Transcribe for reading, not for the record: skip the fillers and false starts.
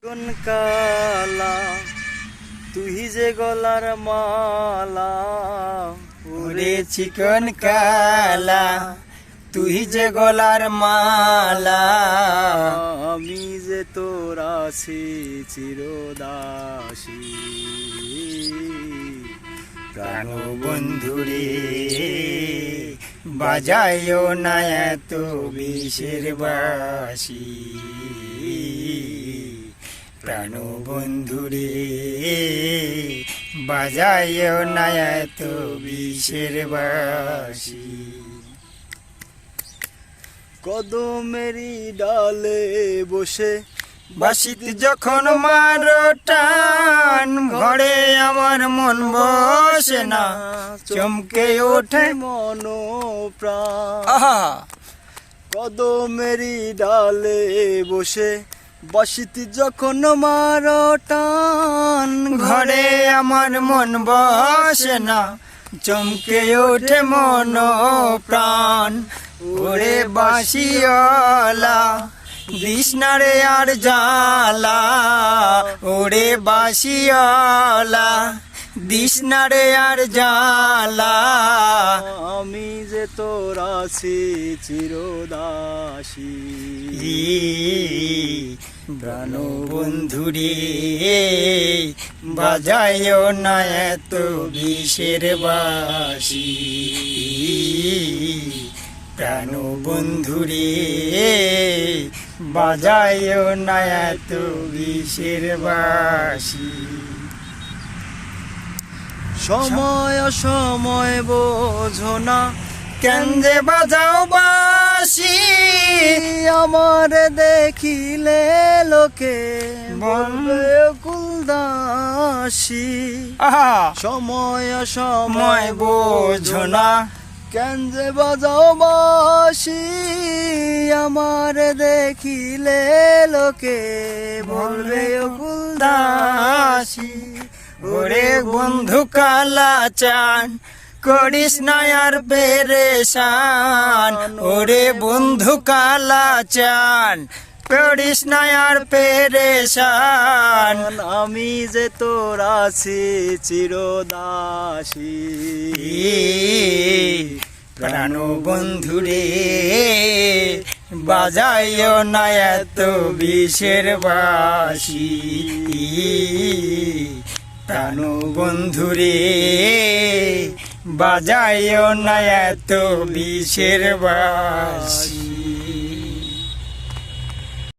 কোন কালা তুই যে গলার মালা, ওরে চিকন কালা তুই যে গলার মালা, আমি যে তোর আছি চিরদাসী। প্রাণ বন্ধুরে বাজায়ও না এত বিষের বাসি, প্রাণ বন্ধুরে বাজায়ও না এত বিষের বাসি। কদমেরই ডালে বসে বাসিত যখন মারো টান, ঘরে আমার মন বসে না, চমকে ওঠে মন প্রাণ। আহা কদমেরই ডালে বসে বাসিতি যখন মারো টান, ঘরে আমার মন বসে না, চমকে ওঠে মন প্রাণ। ওরে বাঁশিওয়ালা দিশনারে আর জ্বালা, ওরে বাঁশিওয়ালা দিশনারে আর জ্বালা, আমি যে তোর আছি চিরদাসী। প্রাণ বন্ধুরে বাজায়ও না এত বিষের বাসি, প্রাণ বন্ধুরে বাজায়ও না এত বিষের বাসি। সময় অসময় বোঝো না, কেন যে বাজাও বাসি, আমার দেখিলে লোকে বলবে কুলদাসী। আহা সময় ময় অসময় বোঝো না, কেন যে বাজাও বাসি, আমার দেখিলে লোকে বলবে কুলদাসী। ওরে বন্ধু কালা চান করিস না আর পেরেশান, ওরে বন্ধু কালা চান করিস না আর পেরেশান, আমি যে তোর আছি চিরদাসী। প্রাণ বন্ধুরে বাজায়ও না এত বিষের বাসি, প্রাণ বন্ধুরে বাজায়ও না এত বিষের বাসি।